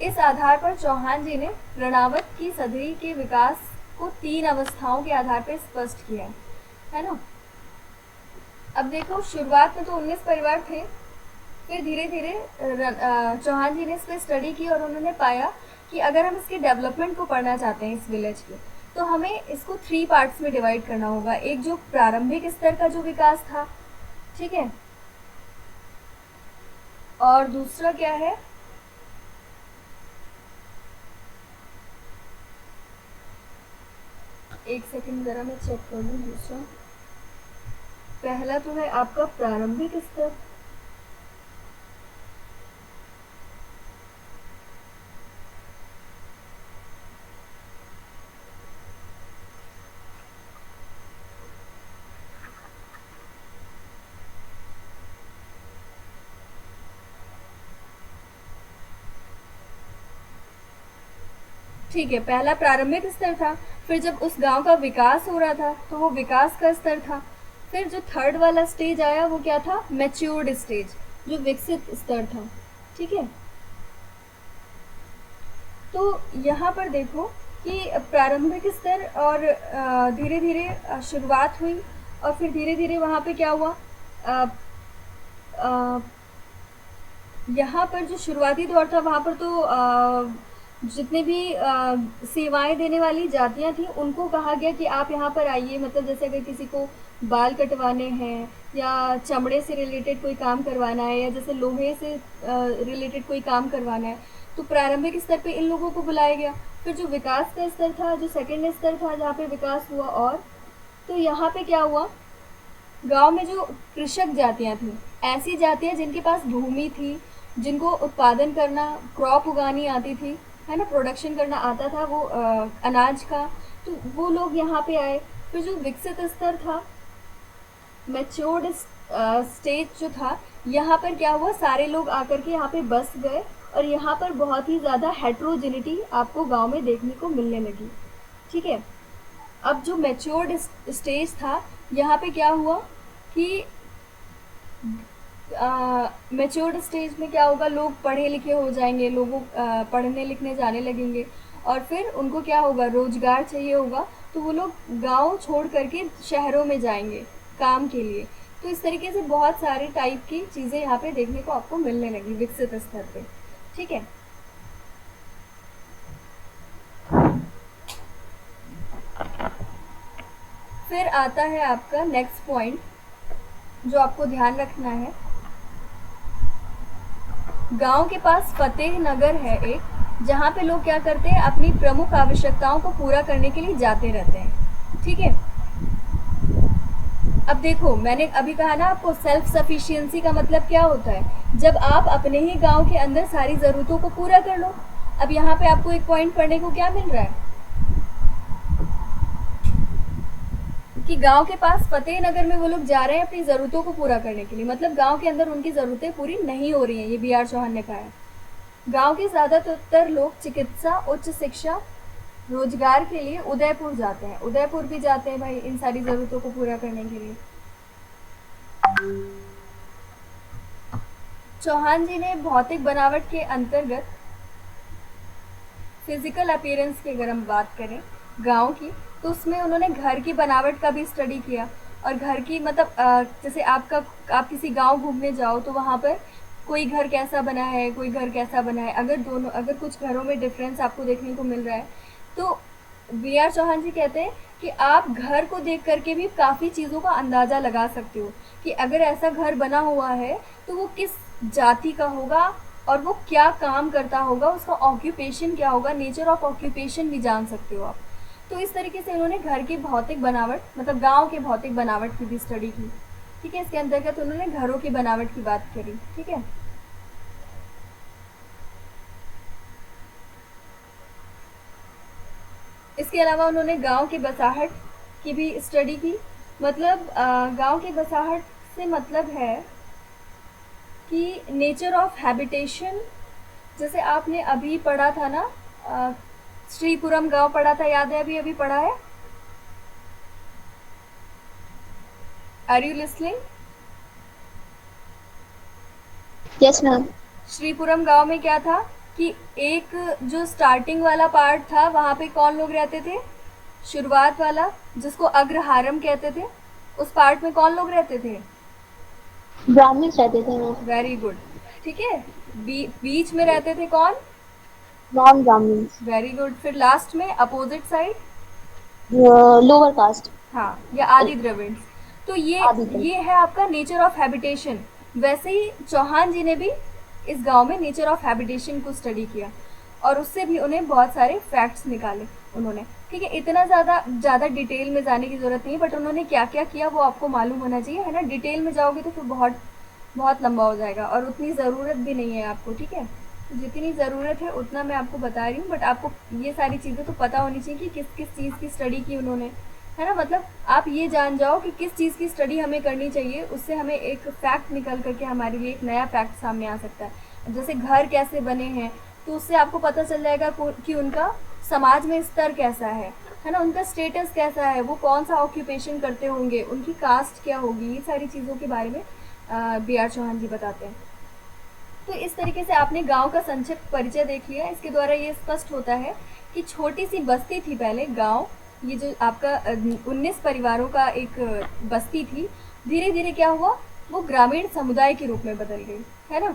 इस आधार पर चौहान जी ने रणावत की सदरी के विकास को 3 अवस्थाओं के आधार पर स्पष्ट किया है ना। अब देखो, शुरुआत में तो 19 परिवार थे, फिर धीरे धीरे चौहान जी ने इस पर स्टडी की और उन्होंने पाया कि अगर हम इसके डेवलपमेंट को पढ़ना चाहते हैं इस विलेज के, तो हमें इसको 3 पार्ट्स में डिवाइड करना होगा। एक जो प्रारंभिक स्तर का जो विकास था, ठीक है, और दूसरा क्या है, एक सेकंड जरा मैं चेक कर लूँ। दूसरा, पहला तो है आपका प्रारंभिक स्तर, ठीक है, पहला प्रारंभिक स्तर था। फिर जब उस गांव का विकास हो रहा था तो वो विकास का स्तर था। फिर जो थर्ड वाला स्टेज आया वो क्या था, मैच्योर्ड स्टेज, जो विकसित स्तर था। ठीक है, तो यहाँ पर देखो कि प्रारंभिक स्तर और धीरे धीरे शुरुआत हुई और फिर धीरे धीरे वहाँ पे क्या हुआ, यहाँ पर जो शुरुआती दौर था वहाँ पर तो जितने भी सेवाएं देने वाली जातियां थी उनको कहा गया कि आप यहाँ पर आइए। मतलब जैसे अगर किसी को बाल कटवाने हैं या चमड़े से रिलेटेड कोई काम करवाना है या जैसे लोहे से रिलेटेड कोई काम करवाना है, तो प्रारंभिक स्तर पे इन लोगों को बुलाया गया। फिर जो विकास का स्तर था, जो सेकेंड स्तर था जहाँ पे विकास हुआ, और तो यहाँ पे क्या हुआ, गांव में जो कृषक जातियां थी, ऐसी जातियां जिनके पास भूमि थी, जिनको उत्पादन करना, क्रॉप उगानी आती थी, है ना, प्रोडक्शन करना आता था वो अनाज का, तो वो लोग यहाँ पे आए। फिर जो विकसित स्तर था, मैच्योर्ड स्टेज जो था, यहाँ पर क्या हुआ, सारे लोग आकर के यहाँ पे बस गए और यहाँ पर बहुत ही ज़्यादा हेट्रोजेनिटी आपको गांव में देखने को मिलने लगी। ठीक है, अब जो मैच्योर्ड स्टेज था, यहाँ पे क्या हुआ कि मैच्योर्ड स्टेज में क्या होगा, लोग पढ़े लिखे हो जाएंगे, लोगों पढ़ने लिखने जाने लगेंगे और फिर उनको क्या होगा, रोजगार चाहिए होगा, तो वो लोग गांव छोड़ करके शहरों में जाएंगे काम के लिए। तो इस तरीके से बहुत सारे टाइप की चीज़ें यहाँ पे देखने को आपको मिलने लगी विकसित स्तर पे। ठीक है, फिर आता है आपका नेक्स्ट पॉइंट जो आपको ध्यान रखना है। गांव के पास फतेह नगर है एक, जहाँ पे लोग क्या करते हैं, अपनी प्रमुख आवश्यकताओं को पूरा करने के लिए जाते रहते हैं। ठीक है, अब देखो मैंने अभी कहा ना आपको, सेल्फ सफिशिएंसी का मतलब क्या होता है, जब आप अपने ही गांव के अंदर सारी ज़रूरतों को पूरा कर लो। अब यहाँ पे आपको एक पॉइंट पढ़ने को क्या मिल रहा है कि गांव के पास फतेह नगर में वो लोग जा रहे हैं अपनी ज़रूरतों को पूरा करने के लिए, मतलब गांव के अंदर उनकी ज़रूरतें पूरी नहीं हो रही हैं। ये बी.आर. चौहान ने कहा है। गांव के ज़्यादातर लोग चिकित्सा, उच्च शिक्षा, रोजगार के लिए उदयपुर जाते हैं। उदयपुर भी जाते हैं भाई इन सारी ज़रूरतों को पूरा करने के लिए। चौहान जी ने भौतिक बनावट के अंतर्गत फिजिकल अपीयरेंस की अगर हम बात करें गांव की, तो उसमें उन्होंने घर की बनावट का भी स्टडी किया। और घर की मतलब जैसे आप किसी गांव घूमने जाओ तो वहाँ पर कोई घर कैसा बना है, कोई घर कैसा बना है, अगर कुछ घरों में डिफरेंस आपको देखने को मिल रहा है, तो बी.आर. चौहान जी कहते हैं कि आप घर को देख करके भी काफ़ी चीज़ों का अंदाज़ा लगा सकते हो कि अगर ऐसा घर बना हुआ है तो वो किस जाति का होगा और वो क्या काम करता होगा, उसका ऑक्यूपेशन क्या होगा, नेचर ऑफ ऑक्यूपेशन भी जान सकते हो आप। तो इस तरीके से उन्होंने घर की भौतिक बनावट, मतलब गांव के भौतिक बनावट की भी स्टडी की। ठीक है, इसके अंतर्गत उन्होंने घरों की बनावट की बात करी। ठीक है, इसके अलावा उन्होंने गांव की बसाहट की भी स्टडी की। मतलब गांव की बसाहट से मतलब है कि नेचर ऑफ हैबिटेशन, जैसे आपने अभी पढ़ा था ना, श्रीपुरम गांव पढ़ा था, याद है? अभी अभी पढ़ा है। Are you listening? Yes ma'am. Shripuram गांव में क्या था कि एक जो स्टार्टिंग वाला पार्ट था वहाँ पे कौन लोग रहते थे? शुरुआत वाला, जिसको अग्रहारम कहते थे, उस पार्ट में कौन लोग रहते थे? ब्राह्मण्स रहते थे मैम। Very good. ठीक है। बीच में रहते थे कौन? नॉन ब्राह्मण्स। Very good. फिर लास्ट में अपोजिट साइड? Lower caste. हाँ, या आदि द्रविड़। तो आदि तक। ये है आपका नेचर ऑफ हैबिटेशन। वैसे ही चौहान जी ने भी इस गांव में नेचर ऑफ हैबिटेशन को स्टडी किया और उससे भी उन्हें बहुत सारे फैक्ट्स निकाले उन्होंने। ठीक है, इतना ज़्यादा डिटेल में जाने की ज़रूरत नहीं है, बट उन्होंने क्या क्या किया वो आपको मालूम होना चाहिए, है ना। डिटेल में जाओगे तो फिर बहुत बहुत लंबा हो जाएगा और उतनी ज़रूरत भी नहीं है आपको। ठीक है, तो जितनी ज़रूरत है उतना मैं आपको बता रही हूँ, बट आपको ये सारी चीज़ें तो पता होनी चाहिए कि किस किस चीज़ की स्टडी की उन्होंने, है ना। मतलब आप ये जान जाओ कि किस चीज़ की स्टडी हमें करनी चाहिए, उससे हमें एक फैक्ट निकल करके हमारे लिए एक नया फैक्ट सामने आ सकता है। जैसे घर कैसे बने हैं, तो उससे आपको पता चल जाएगा कि उनका समाज में स्तर कैसा है ना, उनका स्टेटस कैसा है, वो कौन सा ऑक्यूपेशन करते होंगे, उनकी कास्ट क्या होगी, ये सारी चीज़ों के बारे में बी आर चौहान जी बताते हैं। तो इस तरीके से आपने गांव का संक्षिप्त परिचय देख लिया। इसके द्वारा ये स्पष्ट होता है कि छोटी सी बस्ती थी पहले गांव, ये जो आपका 19 परिवारों का एक बस्ती थी, धीरे धीरे क्या हुआ, वो ग्रामीण समुदाय के रूप में बदल गई, है ना।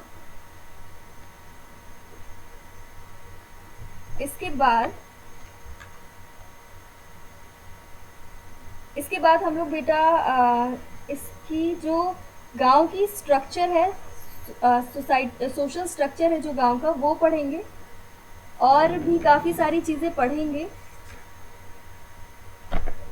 इसके बाद हम लोग बेटा इसकी जो गांव की स्ट्रक्चर है, सोशल स्ट्रक्चर है जो गांव का, वो पढ़ेंगे और भी काफ़ी सारी चीज़ें पढ़ेंगे,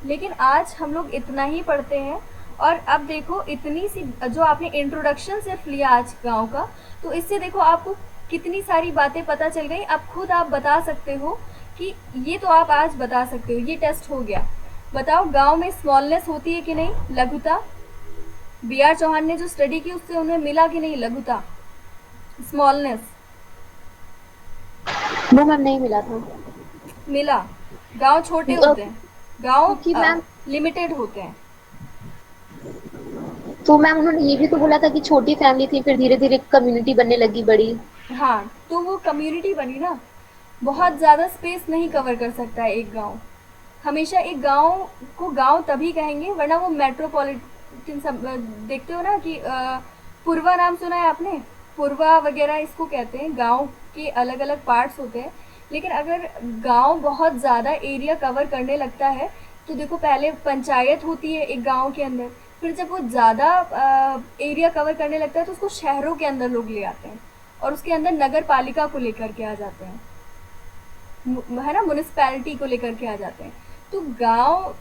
लेकिन आज हम लोग इतना ही पढ़ते हैं। और अब देखो, इतनी सी जो आपने इंट्रोडक्शन सिर्फ लिया आज गांव का, तो इससे देखो आपको कितनी सारी बातें पता चल गई। अब खुद आप बता सकते हो कि ये तो आप आज बता सकते हो, ये टेस्ट हो गया। बताओ गांव में स्मॉलनेस होती है कि नहीं, लघुता? बी आर चौहान ने जो स्टडी की उससे उन्हें मिला कि नहीं लघुता, स्मॉलनेस? वो मैम नहीं मिला था। मिला। गांव छोटे होते हैं, गांव क्योंकि मैम लिमिटेड होते हैं। तो मैम उन्होंने ये भी तो बोला था कि छोटी फैमिली थी, फिर धीरे धीरे कम्युनिटी बनने लगी बड़ी। हाँ, तो वो कम्युनिटी बनी ना। बहुत ज़्यादा स्पेस नहीं कवर कर सकता है एक गांव। हमेशा एक गांव को गांव तभी कहेंगे, वरना वो मेट्रोपॉलिटन सब देखते हो ना कि पूर्वा नाम सुना है आपने? पूर्वा वगैरह इसको कहते हैं। गांव के अलग अलग पार्ट्स होते हैं, लेकिन अगर गांव बहुत ज़्यादा एरिया कवर करने लगता है तो देखो, पहले पंचायत होती है एक गांव के अंदर, फिर जब वो ज़्यादा एरिया कवर करने लगता है तो उसको शहरों के अंदर लोग ले आते हैं और उसके अंदर नगर पालिका को लेकर के आ जाते हैं, है ना, म्यूनिसपैलिटी को लेकर के आ जाते हैं। तो गांव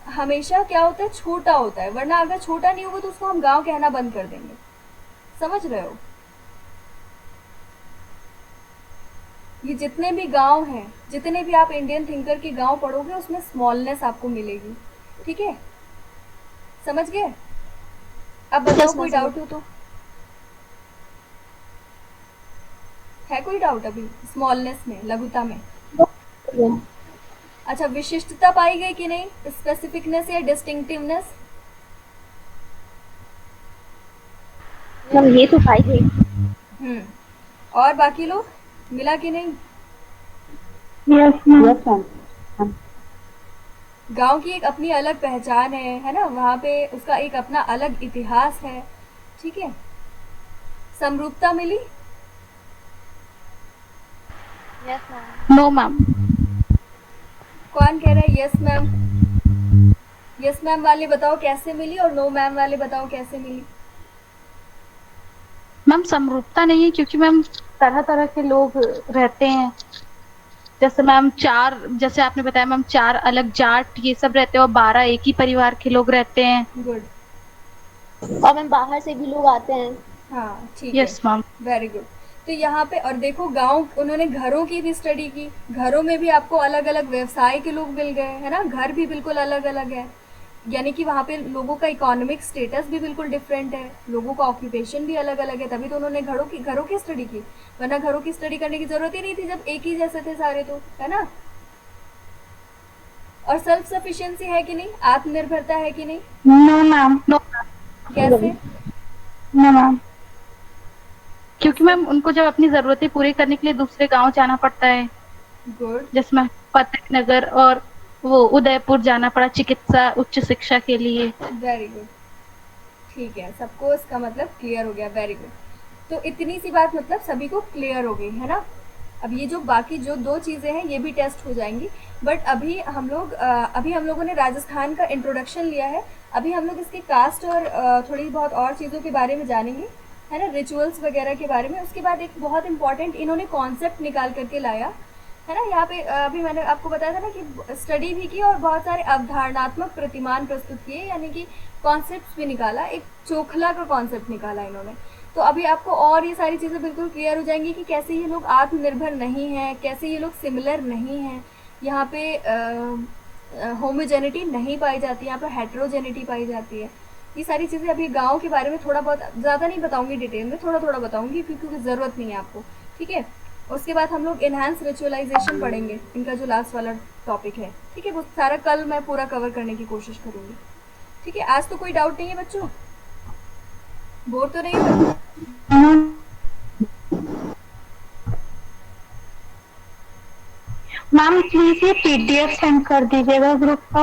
हमेशा क्या होता है, छोटा होता है, वरना अगर छोटा नहीं होगा तो उसको हम गांव कहना बंद कर देंगे। समझ रहे हो? ये जितने भी गांव हैं, जितने भी आप इंडियन थिंकर के गांव पढ़ोगे, उसमें स्मॉलनेस आपको मिलेगी। ठीक है, समझ गए? अब बताओ, कोई डाउट हो तो? है कोई डाउट अभी स्मॉलनेस में, लघुता में? अच्छा, विशिष्टता पाई गई कि नहीं, स्पेसिफिकनेस या डिस्टिंक्टिवनेस? ये तो पाई गई। और बाकी लोग मिला कि नहीं? Yes ma'am. गांव की एक अपनी अलग पहचान है ना, वहाँ पे उसका एक अपना अलग इतिहास है। ठीक है, समरूपता मिली? Yes ma'am. No ma'am. कौन कह रहा है यस मैम? यस मैम वाले बताओ कैसे मिली, और नो मैम वाले बताओ कैसे मिली। मैम समरूपता नहीं है, क्योंकि मैम तरह तरह के लोग रहते हैं। जैसे मैम जैसे आपने बताया मैम, 4 अलग जाट ये सब रहते हैं और 12 एक ही परिवार के लोग रहते हैं। गुड। और मैम बाहर से भी लोग आते हैं। हाँ, ठीक है। Yes ma'am. Very good. तो यहाँ पे और देखो, गांव उन्होंने घरों की भी स्टडी की। घरों में भी आपको अलग अलग व्यवसाय के लोग मिल गए, है ना, घर भी बिल्कुल अलग अलग है। यानी कि वहाँ पे लोगों का इकोनॉमिक स्टेटस भी बिल्कुल डिफरेंट है, लोगों का ऑक्यूपेशन भी अलग अलग है, तभी तो उन्होंने घरों की स्टडी की, वरना घरों की स्टडी करने की जरूरत ही नहीं थी जब एक ही जैसे थे सारे, तो है ना। और सेल्फ सफिशिएंसी है कि नहीं, आत्मनिर्भरता है कि नहीं, नो मैम। नो कैसे? No ma'am. क्योंकि मैम उनको जब अपनी जरूरतें पूरी करने के लिए दूसरे गांव जाना पड़ता है, गुड, जिसमें फतेह नगर और वो उदयपुर जाना पड़ा चिकित्सा उच्च शिक्षा के लिए। वेरी गुड, ठीक है, सबको इसका मतलब क्लियर हो गया, वेरी गुड। तो इतनी सी बात मतलब सभी को क्लियर हो गई है ना। अब ये जो बाकी जो दो चीज़ें हैं ये भी टेस्ट हो जाएंगी, बट अभी हम लोगों ने राजस्थान का इंट्रोडक्शन लिया है, अभी हम लोग इसके कास्ट और थोड़ी बहुत और चीज़ों के बारे में जानेंगे, है ना, रिचुअल्स वगैरह के बारे में। उसके बाद एक बहुत इंपॉर्टेंट इन्होंने कॉन्सेप्ट निकाल करके लाया है ना, यहाँ पे अभी मैंने आपको बताया था ना कि स्टडी भी की और बहुत सारे अवधारणात्मक प्रतिमान प्रस्तुत किए, यानी कि कॉन्सेप्ट्स भी निकाला, एक चोखला का कॉन्सेप्ट निकाला इन्होंने। तो अभी आपको और ये सारी चीज़ें बिल्कुल क्लियर हो जाएंगी कि कैसे ये लोग आत्मनिर्भर नहीं हैं, कैसे ये लोग सिमिलर नहीं हैं, यहाँ पे होमोजेनिटी नहीं पाई जाती, यहाँ पे हेट्रोजेनिटी पाई जाती है। ये सारी चीज़ें अभी गाँव के बारे में थोड़ा बहुत, ज़्यादा नहीं बताऊंगी डिटेल में, थोड़ा थोड़ा बताऊंगी क्योंकि ज़रूरत नहीं है आपको, ठीक है। उसके बाद हम लोग इनहैंस रिचुअलाइजेशन पढ़ेंगे, इनका जो लास्ट वाला टॉपिक है, ठीक है, वो सारा कल मैं पूरा कवर करने की कोशिश करूँगी, ठीक है। आज तो कोई डाउट नहीं है बच्चों, बोर तो नहीं हुए? मैम प्लीज ये PDF सेंड कर दीजिएगा ग्रुप पर।